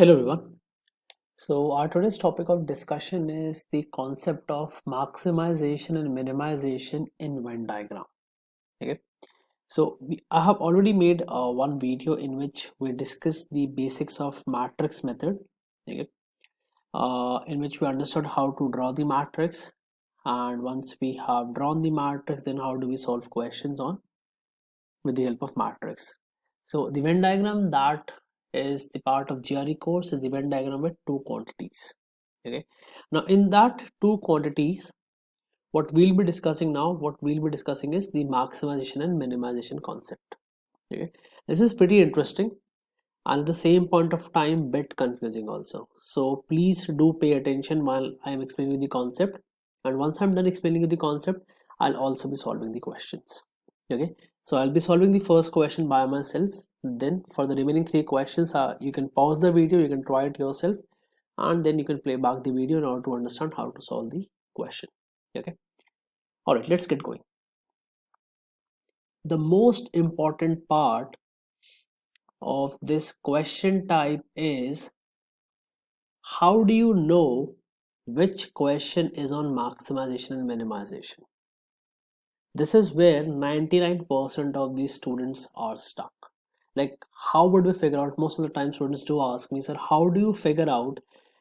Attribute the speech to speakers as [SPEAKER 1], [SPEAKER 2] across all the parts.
[SPEAKER 1] Hello everyone. So our today's topic of discussion is the concept of maximization and minimization in Venn diagram. Okay. I have already made one video in which we discussed the basics of matrix method. Okay. In which we understood how to draw the matrix, and once we have drawn the matrix, then how do we solve questions on with the help of matrix. So the Venn diagram that is the part of GRE course is the Venn diagram with two quantities. Okay. Now in that two quantities, what we'll be discussing now, what we'll be discussing is the maximization and minimization concept. Okay. This is pretty interesting and at the same point of time bit confusing also. So please do pay attention while I am explaining the concept. And once I'm done explaining the concept, I'll also be solving the questions. Okay, so I'll be solving the first question by myself. Then for the remaining three questions, you can pause the video, you can try it yourself, and then you can play back the video in order to understand how to solve the question. Okay, all right, let's get going. The most important part of this question type is, how do you know which question is on maximization and minimization? This is where 99% of these students are stuck. Like, how would we figure out? Most of the time students do ask me, sir, how do you figure out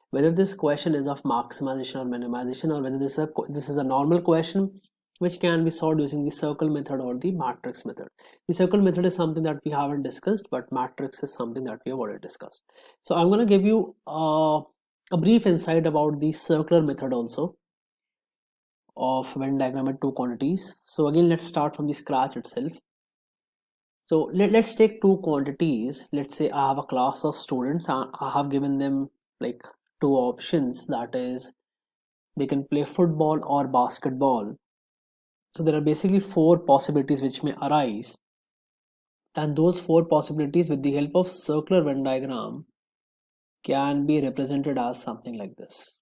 [SPEAKER 1] whether this question is of maximization or minimization, or whether this is a normal question which can be solved using the circle method or the matrix method. The circle method is something that we haven't discussed, but matrix is something that we have already discussed. So I'm going to give you a brief insight about the circular method also of Venn diagram at two quantities. So again, let's start from the scratch itself. So let's take two quantities. Let's say I have a class of students and I have given them like two options, that is they can play football or basketball. So there are basically four possibilities which may arise, and those four possibilities with the help of circular Venn diagram can be represented as something like this.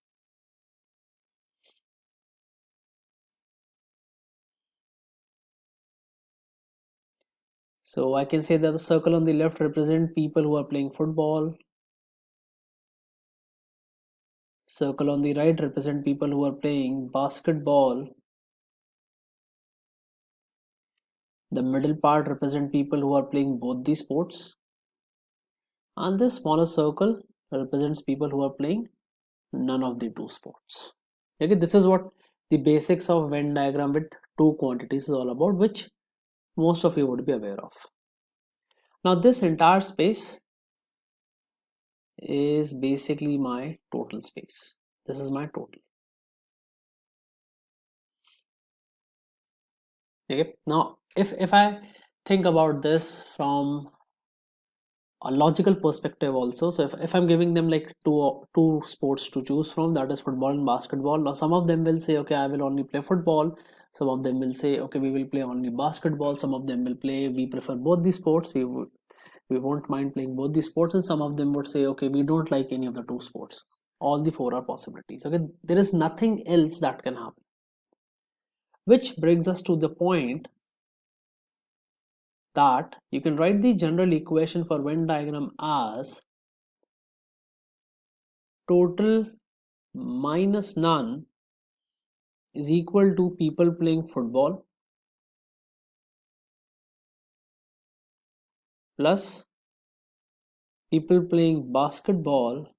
[SPEAKER 1] So I can say that the circle on the left represent people who are playing football. Circle on the right represent people who are playing basketball. The middle part represent people who are playing both the sports. And this smaller circle represents people who are playing none of the two sports. Okay, this is what the basics of Venn diagram with two quantities is all about, which most of you would be aware of. Now this entire space is basically my total space. This is my total. Okay, now if I think about this from a logical perspective also, so if I'm giving them like two sports to choose from, that is football and basketball. Now some of them will say, okay, I will only play football. Some of them will say, okay, we will play only basketball. Some of them will play, we prefer both the sports, we won't mind playing both the sports. And some of them would say, okay, we don't like any of the two sports. All the four are possibilities. Okay, there is nothing else that can happen, which brings us to the point that you can write the general equation for Venn diagram as total minus none is equal to people playing football plus people playing basketball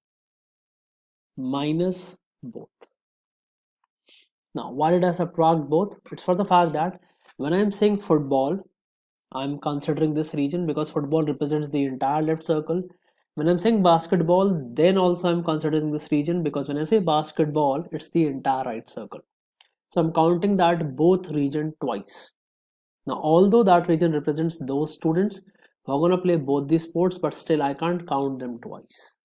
[SPEAKER 1] minus both. Now, why did I subtract both? It's for the fact that when I'm saying football, I'm considering this region because football represents the entire left circle. When I'm saying basketball, then also I'm considering this region because when I say basketball, it's the entire right circle. So I'm counting that both region twice. Now, although that region represents those students who are going to play both these sports, but still I can't count them twice.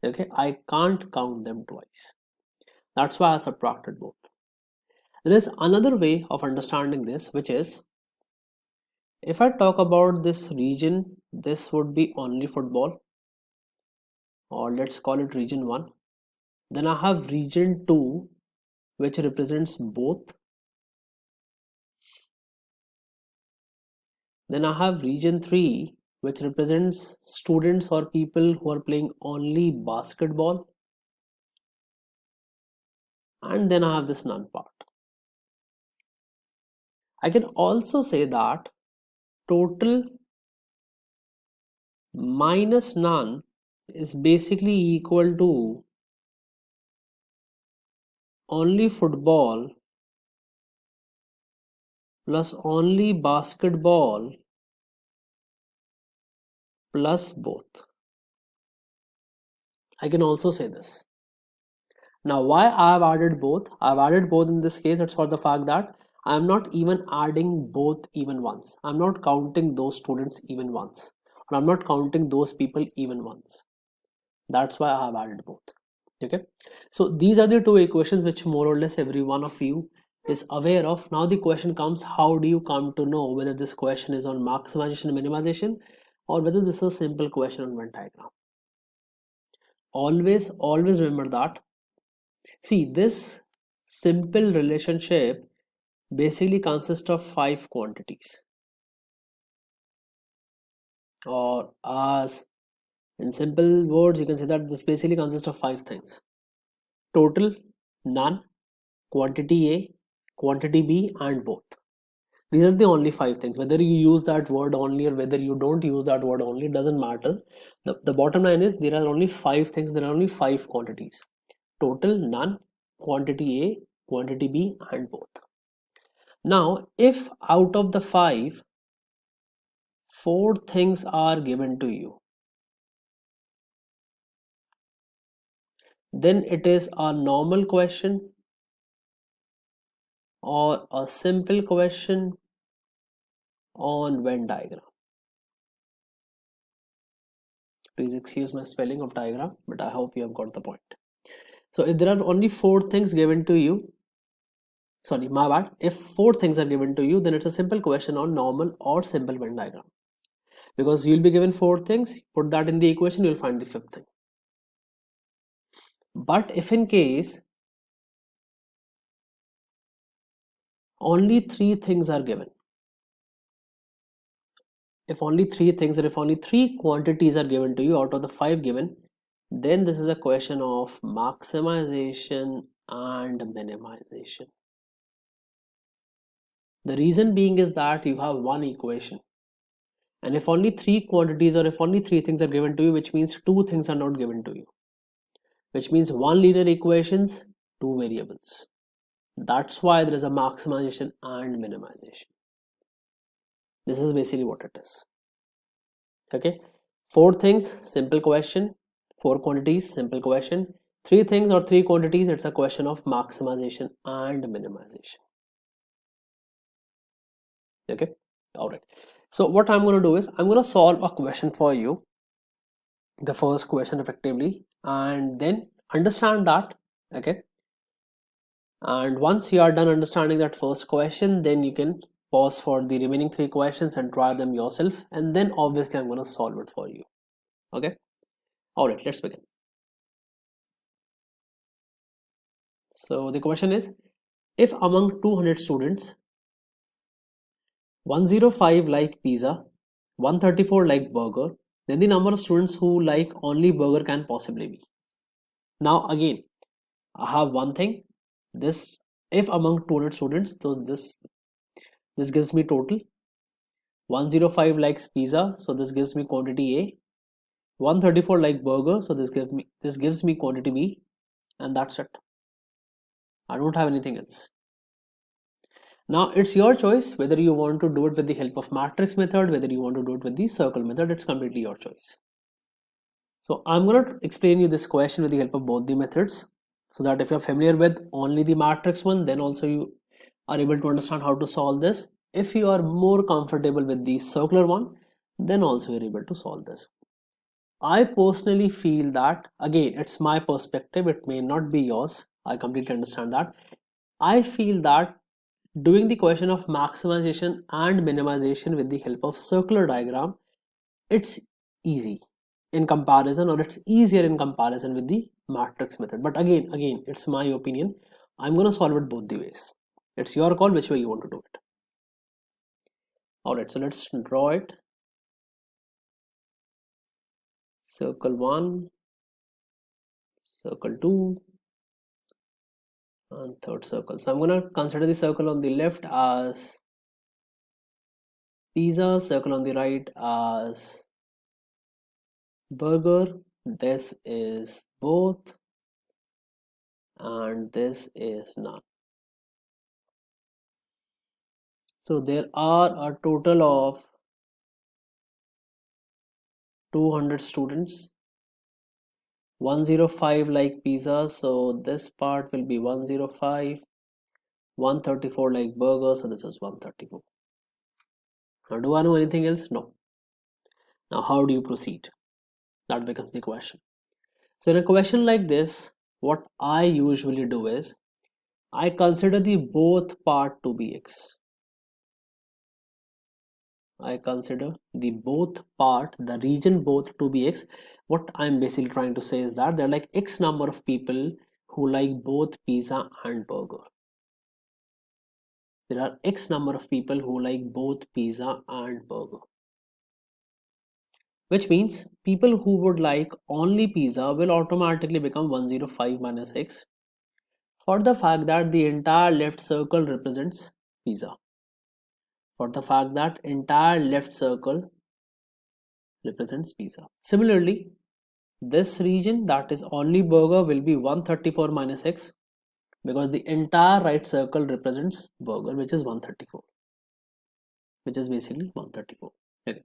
[SPEAKER 1] Okay, I can't count them twice. That's why I subtracted both. There is another way of understanding this, which is, if I talk about this region, this would be only football, or let's call it region 1. Then I have region 2, which represents both. Then I have region 3, which represents students or people who are playing only basketball. And then I have this none part. I can also say that total minus none is basically equal to only football plus only basketball plus both. I can also say this. Now, why I have added both? I've added both in this case. It's for the fact that I'm not even adding both even once. I'm not counting those students even once. Or I'm not counting those people even once. That's why I have added both. Okay. So these are the two equations which more or less every one of you is aware of. Now the question comes, how do you come to know whether this question is on maximization and minimization, or whether this is a simple question on Venn diagram? Always remember that. See, this simple relationship basically consists of 5 quantities, or as in simple words you can say that this basically consists of 5 things: total, none, quantity A, quantity B, and both. These are the only 5 things. Whether you use that word only or whether you don't use that word only, it doesn't matter. The bottom line is there are only 5 things, there are only 5 quantities: total, none, quantity A, quantity B, and both. Now, if out of the 5, 4 things are given to you, then it is a normal question or a simple question on Venn diagram. Please excuse my spelling of diagram, but I hope you have got the point. So if there are only 4 things given to you, sorry, my bad, if 4 things are given to you, then it's a simple question on normal or simple Venn diagram. Because you'll be given 4 things, put that in the equation, you'll find the 5th thing. But if in case only 3 things are given, if only 3 things or if only 3 quantities are given to you out of the 5 given, then this is a question of maximization and minimization. The reason being is that you have one equation, and if only 3 quantities or if only 3 things are given to you, which means 2 things are not given to you, which means 1 linear equations, 2 variables. That's why there is a maximization and minimization. This is basically what it is. Okay, 4 things, simple question. 4 quantities, simple question. 3 things or 3 quantities, it's a question of maximization and minimization. Okay, all right. So what I'm going to do is I'm going to solve a question for you, the first question effectively, and then understand that. Okay, and once you are done understanding that first question, then you can pause for the remaining 3 questions and try them yourself, and then obviously I'm going to solve it for you. Okay, all right, let's begin. So the question is, if among 200 students 105 like pizza, 134 like burger, then the number of students who like only burger can possibly be. Now again, I have one thing, this if among 200 students, so this gives me total. 105 likes pizza, so this gives me quantity A. 134 like burger, so this gives me quantity B, and that's it. I don't have anything else. Now it's your choice whether you want to do it with the help of matrix method, whether you want to do it with the circle method. It's completely your choice. So I'm going to explain you this question with the help of both the methods, so that if you're familiar with only the matrix one, then also you are able to understand how to solve this. If you are more comfortable with the circular one, then also you're able to solve this. I personally feel that, again, it's my perspective, it may not be yours, I completely understand that. I feel that doing the question of maximization and minimization with the help of circular diagram, it's easy in comparison, or it's easier in comparison with the matrix method. But again, it's my opinion. I'm going to solve it both the ways. It's your call which way you want to do it. All right, so let's draw it. circle 1, circle 2, and third circle. So I'm going to consider the circle on the left as pizza, circle on the right as burger. This is both, and this is none. So there are a total of 200 students. 105 like pizza, so this part will be 105. 134 like burger, so this is 134. Now do I know anything else? No. Now how do you proceed? That becomes the question. So in a question like this, what I usually do is I consider the both part to be x. I consider the both part, the region both to be x. What I'm basically trying to say is that there are like x number of people who like both pizza and burger. There are x number of people who like both pizza and burger. Which means people who would like only pizza will automatically become 105 minus x, for the fact that the entire left circle represents pizza. For the fact that entire left circle represents pizza. Similarly, this region that is only burger will be 134 minus x, because the entire right circle represents burger, which is 134, which is basically 134. Okay.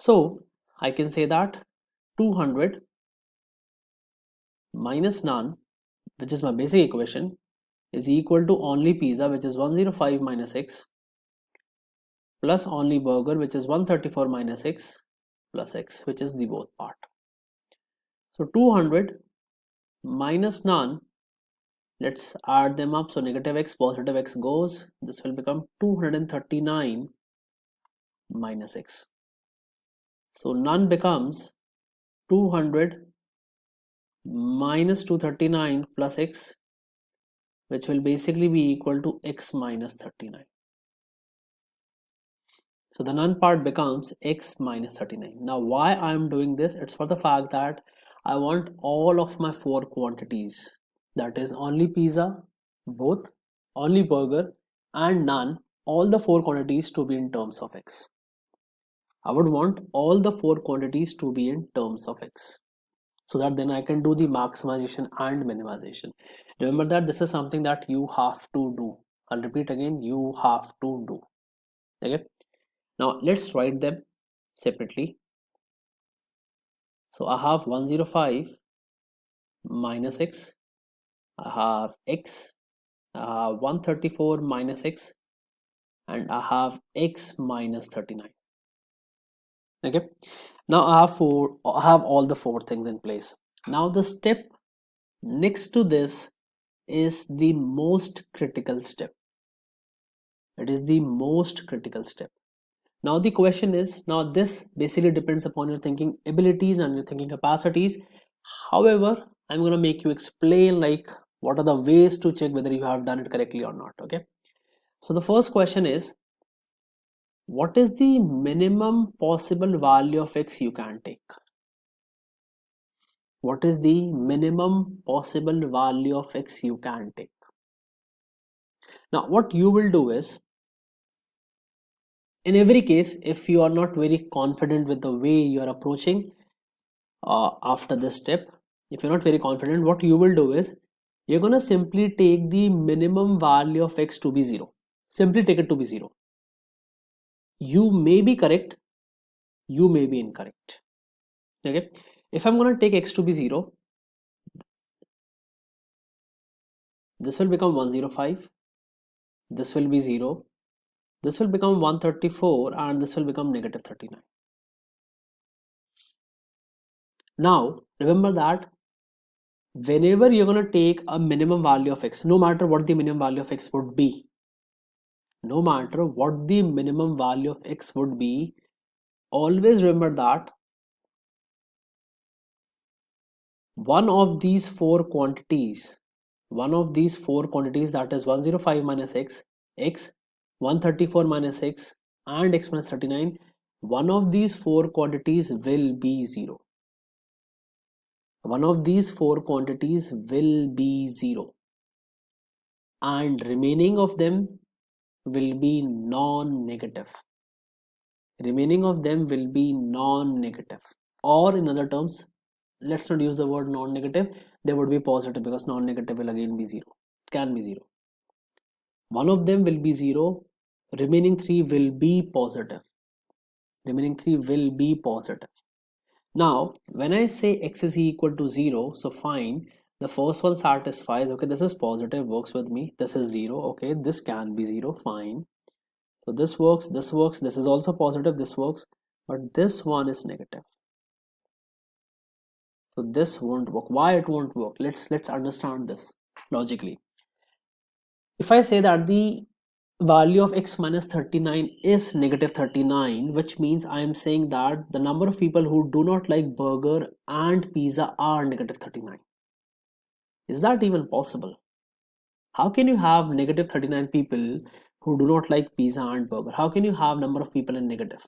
[SPEAKER 1] So I can say that 200 minus none, which is my basic equation, is equal to only pizza, which is 105 minus x, plus only burger, which is 134 minus x, plus x, which is the both part. So 200 minus none, let's add them up. So negative x, positive x goes. This will become 239 minus x. So none becomes 200 minus 239 plus x, which will basically be equal to x minus 39. So the none part becomes x minus 39. Now why I am doing this? It's for the fact that I want all of my four quantities, that is only pizza, both, only burger and none, all the four quantities to be in terms of x. I would want all the four quantities to be in terms of x, so that then I can do the maximization and minimization. Remember that this is something that you have to do. I'll repeat again, you have to do. Okay. Now let's write them separately. So I have 105 minus x, I have x, I have 134 minus x, and I have x minus 39. Okay. Now I have all the four things in place. Now the step next to this is the most critical step. It is the most critical step. Now the question is, now this basically depends upon your thinking abilities and your thinking capacities. However, I'm going to make you explain like what are the ways to check whether you have done it correctly or not. Okay. So the first question is, what is the minimum possible value of x you can take? What is the minimum possible value of x you can take? Now what you will do is, in every case, if you are not very confident with the way you are approaching after this step, if you're not very confident, what you will do is you're going to simply take the minimum value of x to be 0. Simply take it to be 0. You may be correct, you may be incorrect. Okay. If I'm going to take x to be 0, this will become 105, this will be 0, this will become 134, and this will become negative 39. Now remember that whenever you're going to take a minimum value of x, no matter what the minimum value of x would be, no matter what the minimum value of x would be, always remember that one of these four quantities, that is 105 minus x, x, 134 minus x, and x minus 39, one of these four quantities will be 0. One of these four quantities will be 0, and remaining of them will be non-negative. Remaining of them will be non-negative, or in other terms, let's not use the word non-negative, they would be positive, because non-negative will again be 0. It can be 0. One of them will be 0, remaining 3 will be positive. Remaining 3 will be positive. Now, when I say x is equal to 0, so fine, the first one satisfies, okay, this is positive, works with me, this is 0, okay, this can be 0, fine. So this works, this is also positive, this works, but this one is negative. So this won't work. Why it won't work? Let's understand this logically. If I say that the value of x minus 39 is negative 39, which means I am saying that the number of people who do not like burger and pizza are negative 39. Is that even possible? How can you have negative 39 people who do not like pizza and burger? How can you have number of people in negative?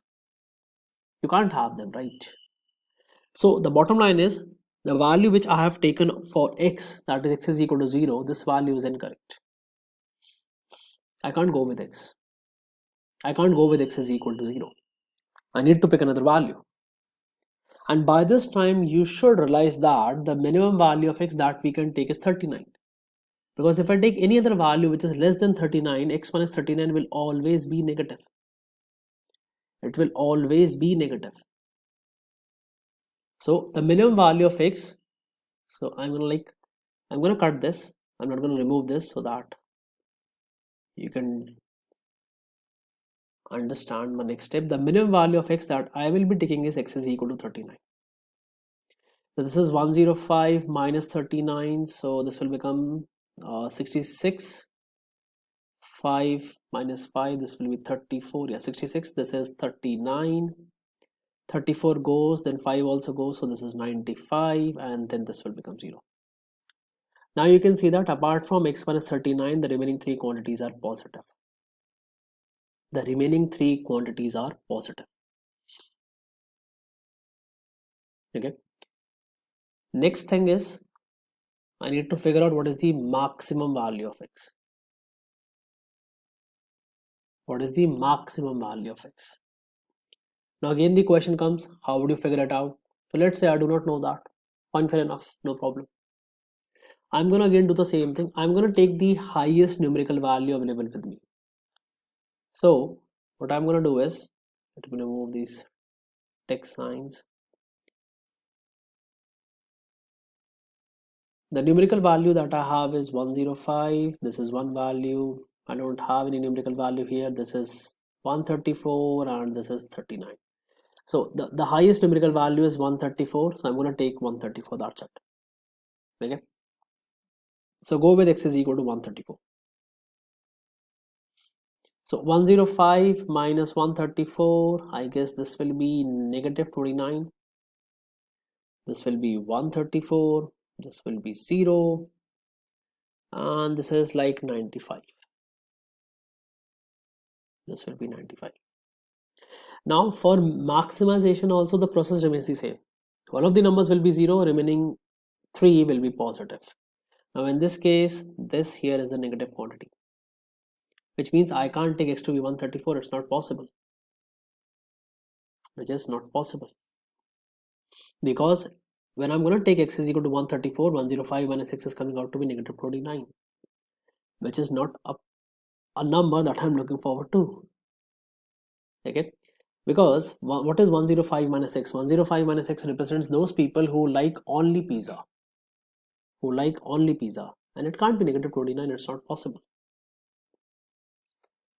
[SPEAKER 1] You can't have them, right? So the bottom line is, the value which I have taken for x, that is x is equal to 0, this value is incorrect. I can't go with x. I can't go with x is equal to 0. I need to pick another value. And by this time, you should realize that the minimum value of x that we can take is 39. Because if I take any other value which is less than 39, x minus 39 will always be negative. It will always be negative. So the minimum value of x, so I'm gonna cut this. I'm not gonna remove this so that you can understand my next step. The minimum value of x that I will be taking is x is equal to 39. So this is 105 minus 39, so this will become 66. 5 minus 5, this will be 34. Yeah, 66. This is 39. 34 goes, then 5 also goes, so this is 95, and then this will become 0. Now you can see that apart from x minus 39, the remaining three quantities are positive. The remaining three quantities are positive. Okay. Next thing is, I need to figure out what is the maximum value of x. What is the maximum value of x? Now again the question comes, how would you figure it out? So let's say I do not know that. Fine, fair enough, no problem. I'm gonna again do the same thing. I'm gonna take the highest numerical value available with me. So what I'm gonna do is, let me remove these text signs. The numerical value that I have is 105. This is one value. I don't have any numerical value here. This is 134 and this is 39. So the highest numerical value is 134. So I'm going to take 134. That's it. Okay. So go with x is equal to 134. So 105 minus 134. I guess this will be negative 29. This will be 134. This will be 0. And this is like 95. This will be 95. Now for maximization also the process remains the same. One of the numbers will be 0, remaining 3 will be positive. Now in this case, this here is a negative quantity, which means I can't take x to be 134. It's not possible. Which is not possible. Because when I'm going to take x is equal to 134, 105 minus x is coming out to be negative 29, which is not a number that I'm looking forward to. Okay. Because what is 105 minus x? 105 minus x represents those people who like only pizza. Who like only pizza. And it can't be negative 29. It's not possible.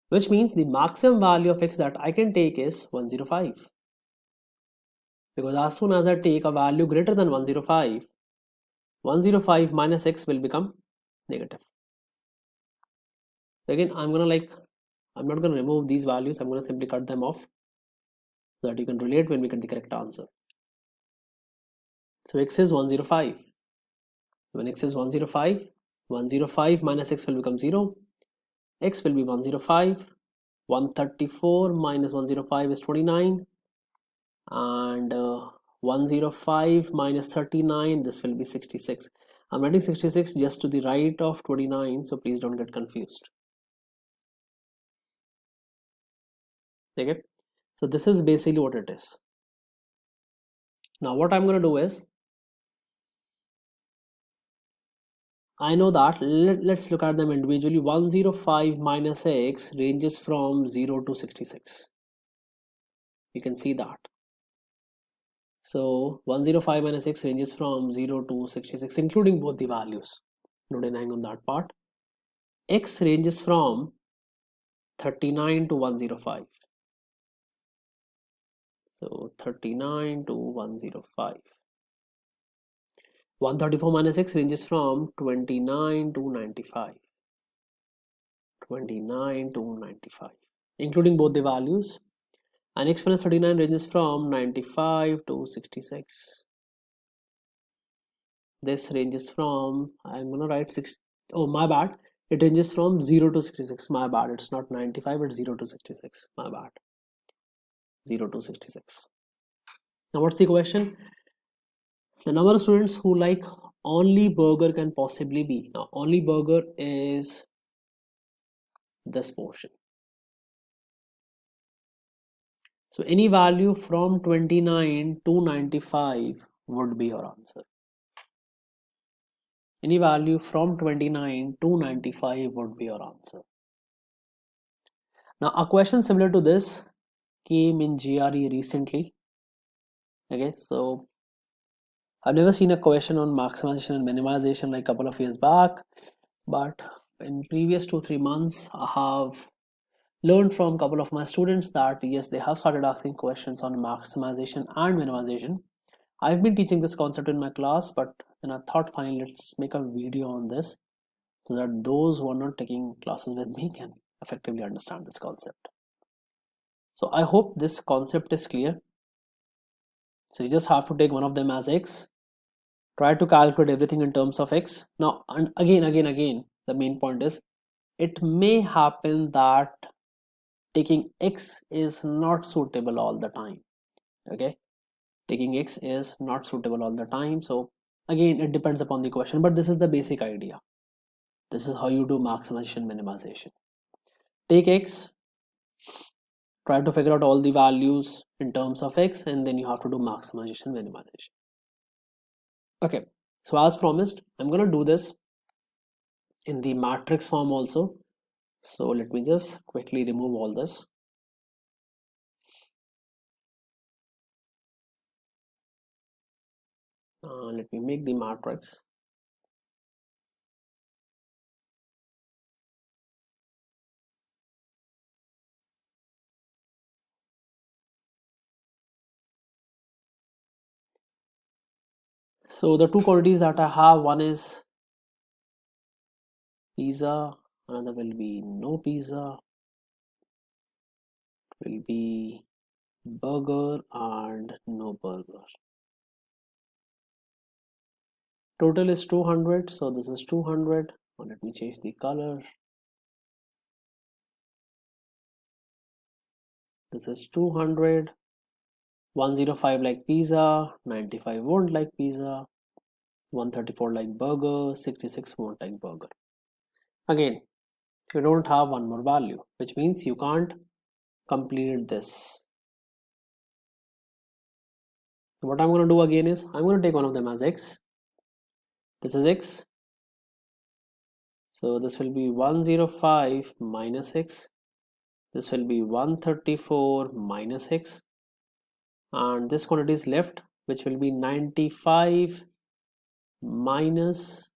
[SPEAKER 1] Which means the maximum value of x that I can take is 105. Because as soon as I take a value greater than 105, 105 minus x will become negative. So again, I'm not going to remove these values. I'm going to simply cut them off so that you can relate when we get the correct answer. So x is 105. When x is 105, 105 minus x will become 0. X will be 105. 134 minus 105 is 29. and 105 minus 39, this will be 66. I'm writing 66 just to the right of 29, so please don't get confused. Okay, so this is basically what it is. Now what I'm going to do is, I know that, let's look at them individually. 105 minus x ranges from 0 to 66. You can see that. So 105 minus x ranges from 0 to 66, including both the values. No denying on that part. X ranges from 39 to 105. So 39 to 105. 134 minus x ranges from 29 to 95. 29 to 95, including both the values. And x minus 39 ranges from 95 to 66. This ranges from, I'm gonna write 6, oh my bad, it ranges from 0 to 66, my bad, it's not 95, it's 0 to 66, my bad, 0 to 66. Now what's the question? The number of students who like only burger can possibly be, now only burger is this portion. So any value from 29 to 95 would be your answer. Any value from 29 to 95 would be your answer. Now a question similar to this came in GRE recently. Okay, so I've never seen a question on maximization and minimization like a couple of years back, but in previous 2-3 months I have learned from a couple of my students that yes, they have started asking questions on maximization and minimization. I've been teaching this concept in my class, but then I thought fine, let's make a video on this so that those who are not taking classes with me can effectively understand this concept. So I hope this concept is clear. So you just have to take one of them as x, try to calculate everything in terms of x. Now, and again, the main point is, it may happen that taking x is not suitable all the time. Okay, taking x is not suitable all the time. So again, it depends upon the question, but this is the basic idea. This is how you do maximization, minimization. Take x, try to figure out all the values in terms of x, and then you have to do maximization, minimization. Okay, so as promised, I'm gonna do this in the matrix form also. So let me just quickly remove all this. Let me make the matrix. So the two quantities that I have, one is pizza, another will be no pizza, will be burger and no burger. Total is 200, so this is 200. Now let me change the color. This is 200. 105 like pizza, 95 won't like pizza, 134 like burger, 66 won't like burger. Again, you don't have one more value, which means you can't complete this. What I'm going to do again is, I'm going to take one of them as x. This is x. So this will be 105 minus x. This will be 134 minus x. And this quantity is left, which will be 95 minus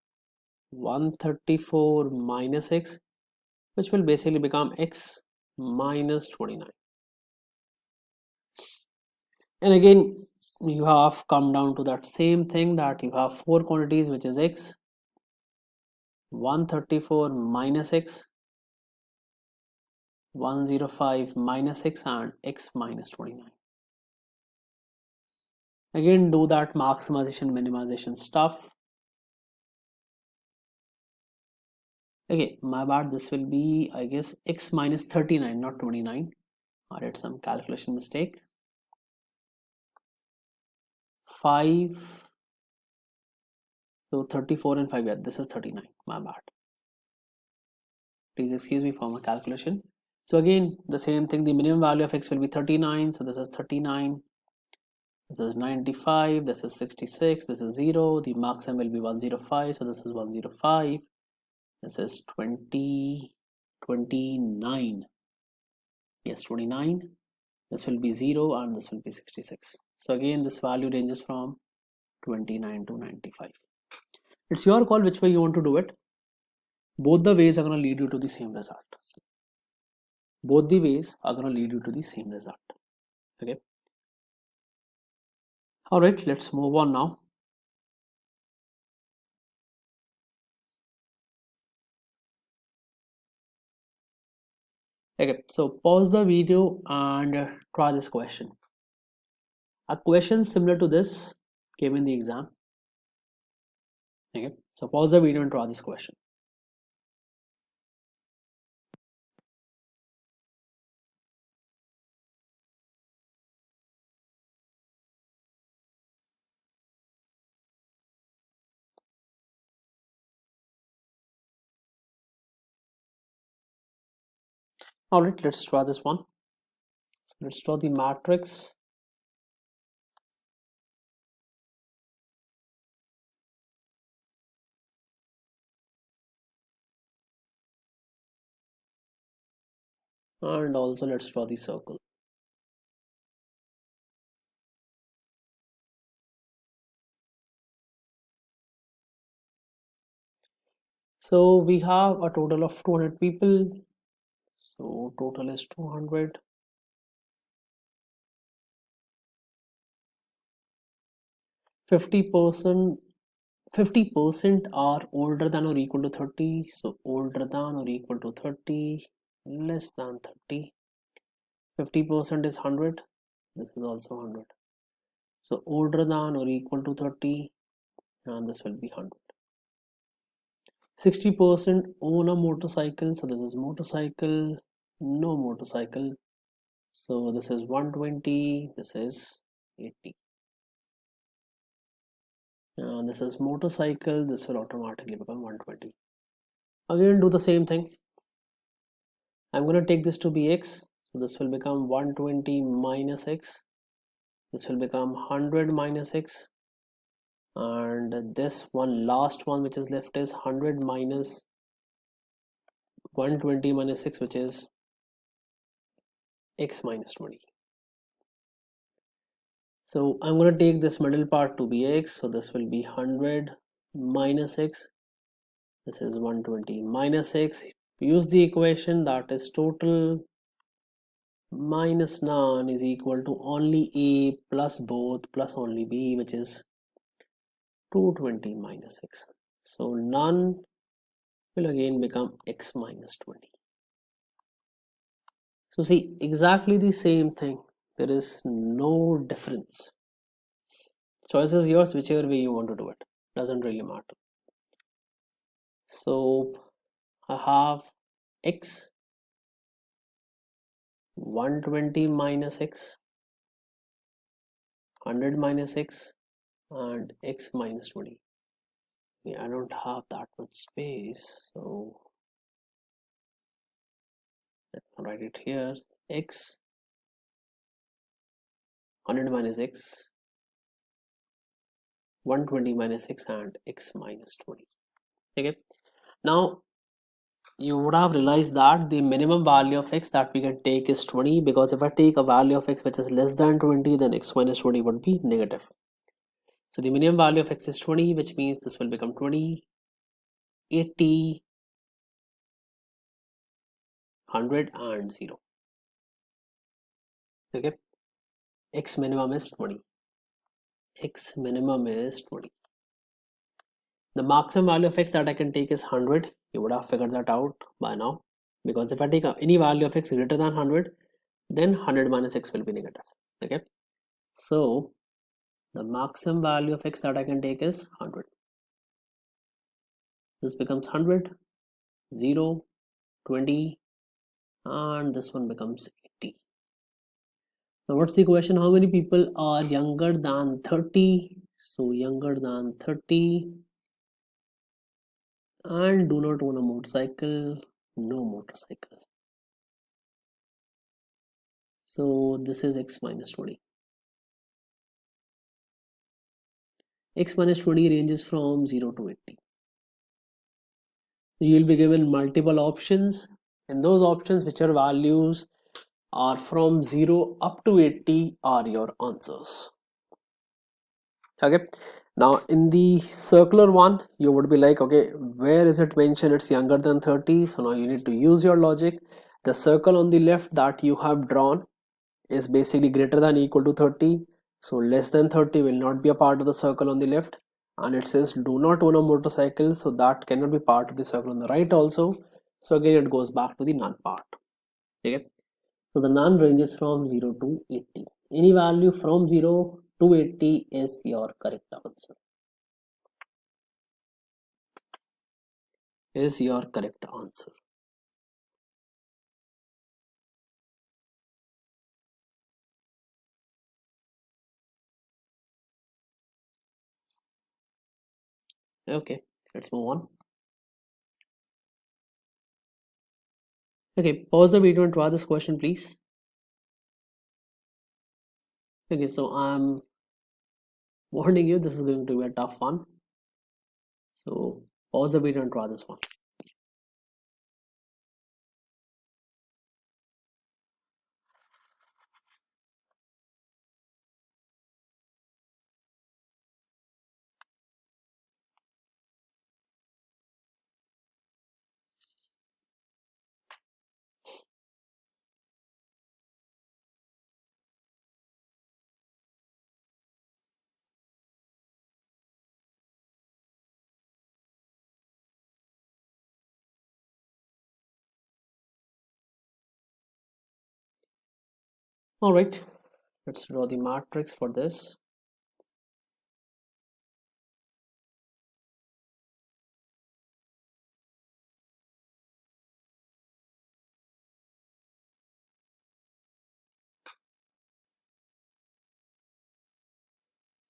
[SPEAKER 1] 134 minus x, which will basically become x minus 29. And again, you have come down to that same thing, that you have four quantities, which is x, 134 minus x, 105 minus x, and x minus 29. Again, do that maximization, minimization stuff. Okay, my bad, this will be, I guess, x minus 39, not 29. I did some calculation mistake. 5, so 34 and 5, yeah, this is 39, my bad. Please excuse me for my calculation. So again, the same thing, the minimum value of x will be 39, so this is 39, this is 95, this is 66, this is 0, the maximum will be 105, so this is 105, this is 20, 29, yes, 29, this will be 0, and this will be 66. So again, this value ranges from 29 to 95. It's your call which way you want to do it. Both the ways are going to lead you to the same result. Both the ways are going to lead you to the same result. Okay. All right, let's move on now. Okay, so pause the video and try this question. A question similar to this came in the exam. Okay, so pause the video and try this question. All right, let's try this one. Let's draw the matrix. And also let's draw the circle. So we have a total of 200 people. So total is 200. 50% are older than or equal to 30. So older than or equal to 30, less than 30. 50% is 100. This is also 100. So older than or equal to 30, and this will be 100. 60% own a motorcycle. So this is motorcycle, no motorcycle. So this is 120, this is 80. And this is motorcycle, this will automatically become 120. Again, do the same thing. I'm going to take this to be x. So this will become 120 minus x. This will become 100 minus x. And this one, last one which is left, is 100 minus 120 minus 6, which is x minus 20. So I'm going to take this middle part to be x. So this will be 100 minus x. This is 120 minus x. Use the equation, that is total minus none is equal to only a plus both plus only b, which is 220 minus x. So none will again become x minus 20. So see, exactly the same thing. There is no difference. Choice is yours, whichever way you want to do it. Doesn't really matter. So I have x, 120 minus x, 100 minus x, and x minus 20. Yeah, I don't have that much space, so I'll write it here. X, 100 minus x, 120 minus x, and x minus 20. Okay, now you would have realized that the minimum value of x that we can take is 20, because if I take a value of x which is less than 20, then x minus 20 would be negative. So the minimum value of x is 20, which means this will become 20, 80, 100, and 0. Okay, x minimum is 20. X minimum is 20. The maximum value of x that I can take is 100. You would have figured that out by now, because if I take any value of x greater than 100, then 100 minus x will be negative. Okay, so the maximum value of x that I can take is 100. This becomes 100, 0, 20, and this one becomes 80. Now what's the question? How many people are younger than 30 So younger than 30 and do not own a motorcycle, no motorcycle. So this is x minus 20. X minus 20 ranges from 0 to 80. So you'll be given multiple options, and those options which are values are from 0 up to 80 are your answers. Okay, now in the circular one you would be like, okay, where is it mentioned it's younger than 30? So now you need to use your logic. The circle on the left that you have drawn is basically greater than or equal to 30, so less than 30 will not be a part of the circle on the left. And it says do not own a motorcycle, so that cannot be part of the circle on the right also. So again it goes back to the none part. Okay, so the none ranges from 0 to 80. Any value from 0 to 80 is your correct answer. Is your correct answer. Okay, let's move on. Okay, pause the video and try this question, please. Okay, so I'm warning you, this is going to be a tough one. So pause the video and try this one. All right, let's draw the matrix for this.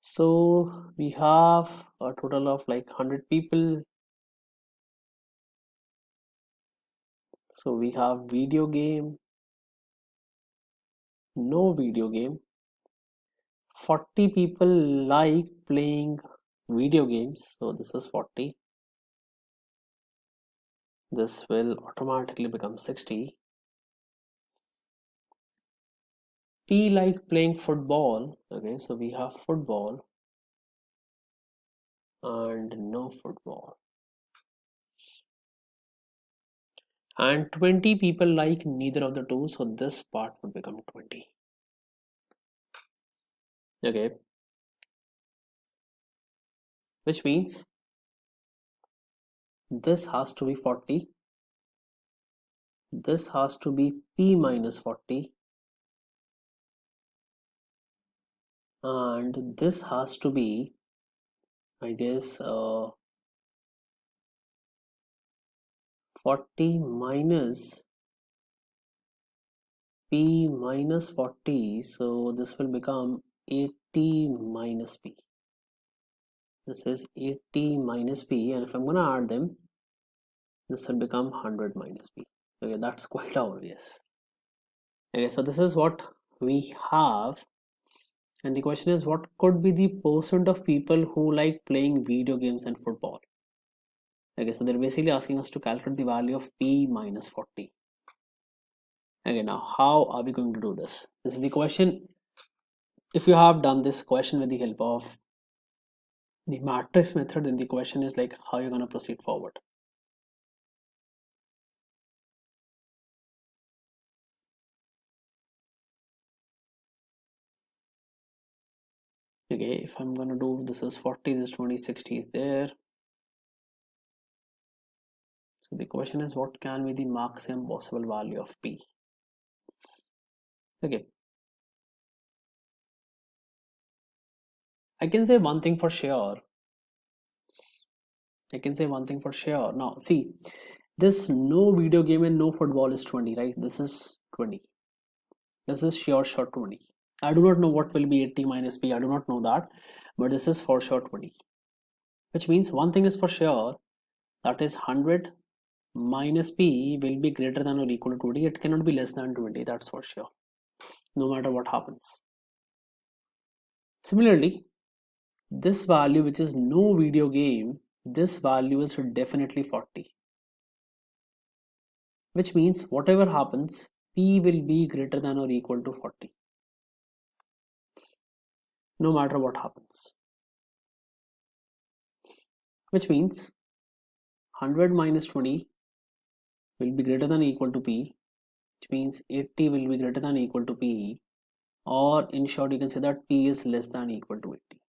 [SPEAKER 1] So we have a total of like 100 people. So we have video game, no video game. 40 people like playing video games. So this is 40. This will automatically become 60. P like playing football. Okay, so we have football and no football. And 20 people like neither of the two, so this part would become 20. Okay, which means this has to be 40, this has to be P minus 40, and this has to be, I guess, 40 minus P minus 40, so this will become 80 minus P. This is 80 minus P, and if I'm gonna add them, this will become 100 minus P. Okay, that's quite obvious. Okay, so this is what we have, and the question is, what could be the percent of people who like playing video games and football? Okay, so they're basically asking us to calculate the value of P minus 40. Okay, now how are we going to do this? This is the question. If you have done this question with the help of the matrix method, then the question is like how you're going to proceed forward. Okay, if I'm going to do, this is 40, this 20, 60 is there. So the question is, what can be the maximum possible value of P? Okay, I can say one thing for sure. Now see, this no video game and no football is 20, right? This is 20. This is sure 20. I do not know what will be 80 minus P. I do not know that. but this is for sure 20, which means one thing is for sure, that is 100 minus p will be greater than or equal to 20. It cannot be less than 20, that's for sure, no matter what happens. Similarly, this value, which is no video game, this value is definitely 40, which means whatever happens, p will be greater than or equal to 40, no matter what happens, which means 100 minus 20 will be greater than or equal to p, which means 80 will be greater than or equal to p, or in short you can say that p is less than or equal to 80.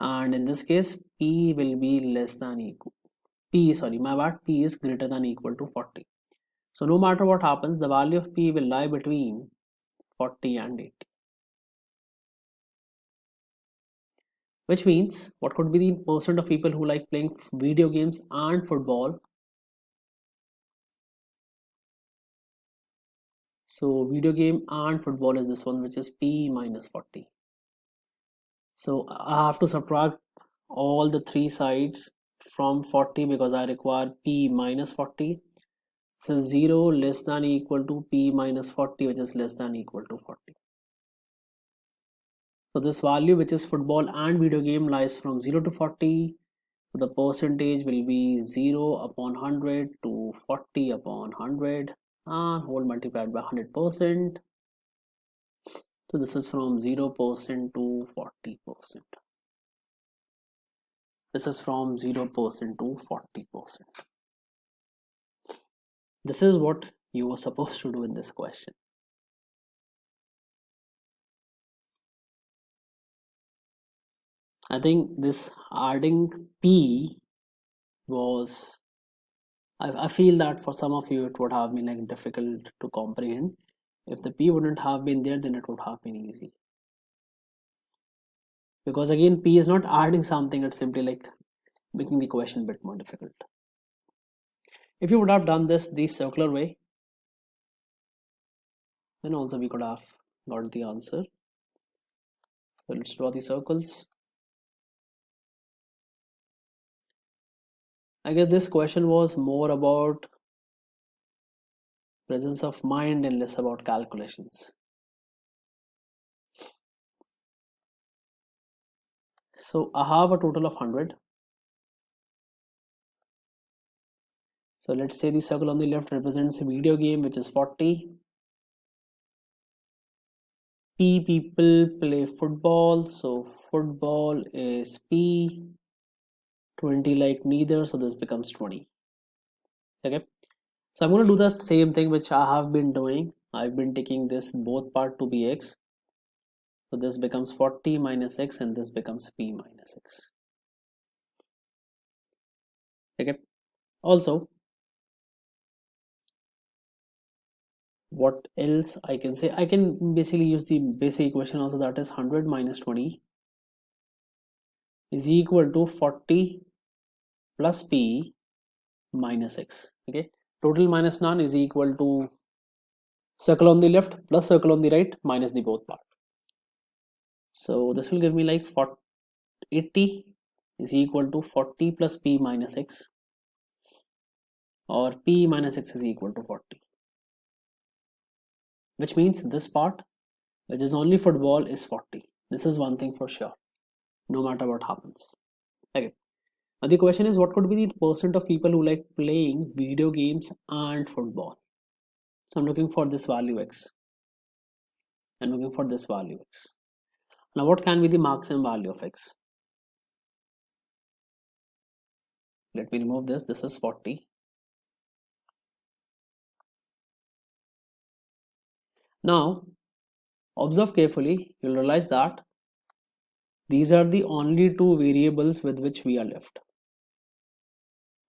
[SPEAKER 1] And in this case, p will be less than equal, p is greater than or equal to 40. So no matter what happens, the value of p will lie between 40 and 80. Which means, what could be the percent of people who like playing video games and football? So video game and football is this one, which is p minus 40. So I have to subtract all the three sides from 40 because I require p minus 40. So 0 less than equal to p minus 40, which is less than equal to 40. So this value, which is football and video game, lies from 0 to 40. The percentage will be 0 upon 100 to 40 upon 100 and whole multiplied by 100%. So this is from 0% to 40%. This is from 0% to 40%. This is what you were supposed to do in this question. I think this adding p was, I feel that for some of you it would have been like difficult to comprehend. If the p wouldn't have been there, then it would have been easy. Because again, p is not adding something, it's simply like making the question a bit more difficult. If you would have done this the circular way, then also we could have got the answer. So let's draw the circles. I guess this question was more about presence of mind and less about calculations. So I have a total of 100. So let's say the circle on the left represents a video game, which is 40. P people play football, so football is P. 20 like neither, so this becomes 20. Okay, so I'm going to do the same thing which I have been doing. I've been taking this both part to be x, so this becomes 40 minus x and this becomes p minus x. Okay, also what else I can say, I can basically use the basic equation also, that is 100 minus 20 is equal to 40 plus p minus x. Okay, total minus none is equal to circle on the left plus circle on the right minus the both part. So this will give me like 80 is equal to 40 plus p minus x, or p minus x is equal to 40, which means this part, which is only football, is 40. This is one thing for sure, no matter what happens. Okay, now the question is, what could be the percent of people who like playing video games and football? So I'm looking for this value x. I'm looking for this value x. Now what can be the maximum value of x? Let me remove this. This is 40. Now observe carefully, you'll realize that these are the only two variables with which we are left.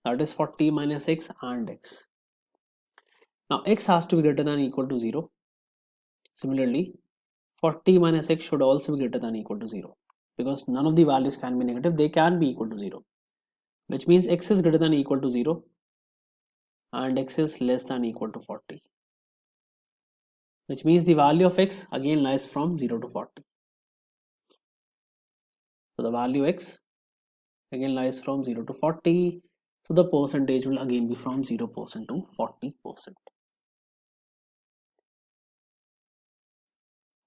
[SPEAKER 1] That is 40 minus x and x. Now x has to be greater than or equal to 0. Similarly, 40 minus x should also be greater than or equal to 0, because none of the values can be negative, they can be equal to 0, which means x is greater than or equal to 0 and x is less than or equal to 40, which means the value of x again lies from 0 to 40. So the value x again lies from 0 to 40. So the percentage will again be from 0% to 40%.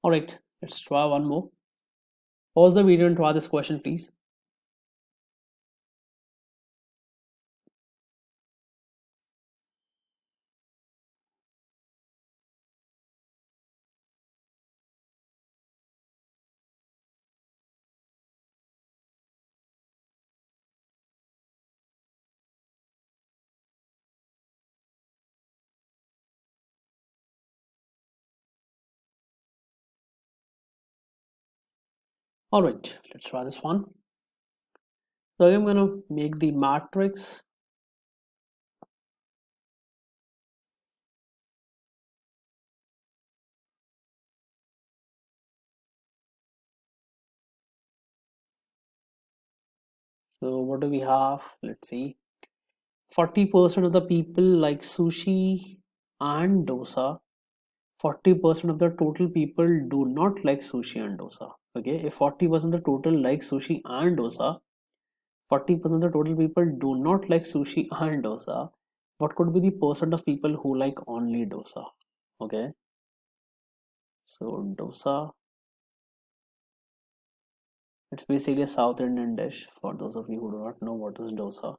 [SPEAKER 1] Alright, let's try one more. Pause the video and try this question, please. Alright, let's try this one. So I'm going to make the matrix. So what do we have? Let's see. 40% of the people like sushi and dosa. 40% of the total people do not like sushi and dosa. Okay, if 40% of the total like sushi and dosa, 40% of the total people do not like sushi and dosa, what could be the percent of people who like only dosa? Okay, so dosa, it's basically a South Indian dish for those of you who do not know what is dosa.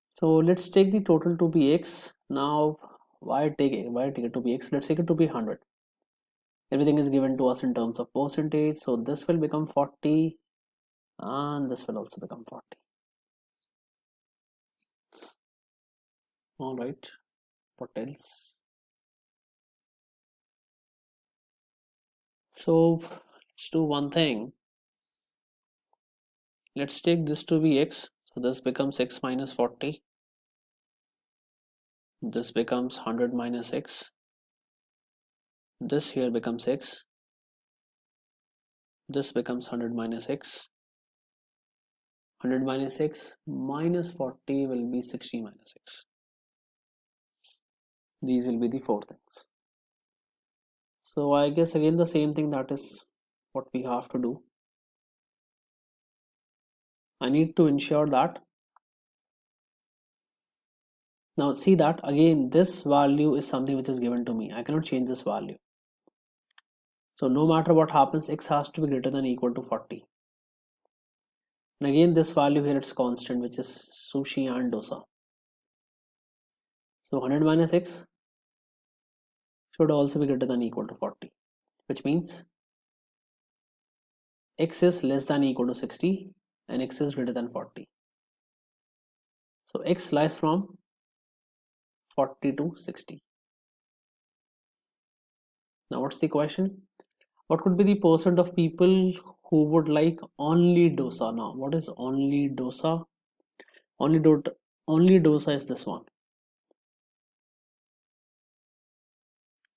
[SPEAKER 1] So let's take the total to be x. Now why take it to be x? Let's take it to be 100. Everything is given to us in terms of percentage, so this will become 40 and this will also become 40. All right, what else? So let's do one thing. Let's take this to be x, so this becomes x minus 40. This becomes 100 minus x. This here becomes x. This becomes 100 minus x. 100 minus x minus 40 will be 60 minus x. These will be the four things. So I guess again the same thing, that is what we have to do. I need to ensure that, now see that again this value is something which is given to me. I cannot change this value. So no matter what happens, x has to be greater than or equal to 40. And again this value here, it's constant, which is sushi and dosa. So 100 minus x should also be greater than or equal to 40, which means x is less than or equal to 60 and x is greater than 40. So x lies from 40 to 60. Now what's the question? What could be the percent of people who would like only dosa? Now what is only dosa? Only dosa is this one.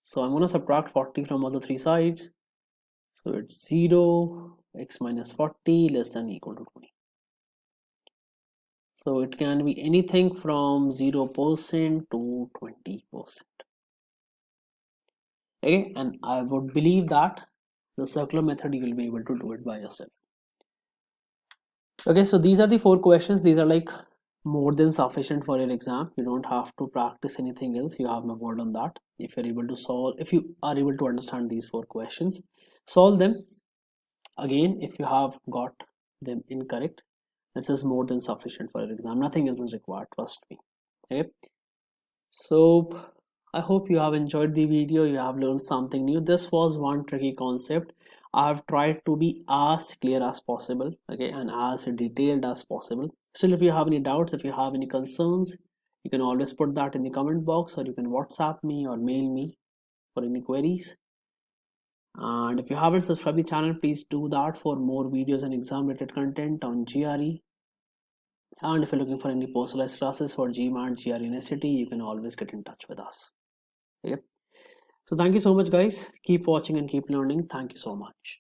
[SPEAKER 1] So I'm going to subtract 40 from all the three sides. So it's 0, x minus 40 less than or equal to 20. So it can be anything from 0% to 20%. Okay, and I would believe that the circular method you will be able to do it by yourself. Okay, so these are the four questions. These are like more than sufficient for your exam. You don't have to practice anything else. You have my word on that. If you're able to solve, if you are able to understand these four questions, solve them. Again, if you have got them incorrect, this is more than sufficient for your exam. Nothing else is required, trust me. Okay, so I hope you have enjoyed the video. You have learned something new. This was one tricky concept. I have tried to be as clear as possible, okay, and as detailed as possible. Still, if you have any doubts, if you have any concerns, you can always put that in the comment box, or you can WhatsApp me or mail me for any queries. And if you haven't subscribed the channel, please do that for more videos and exam related content on GRE. And if you're looking for any personalized classes for GMAT, GRE and SAT, you can always get in touch with us. Okay. So thank you so much, guys. Keep watching and keep learning. Thank you so much.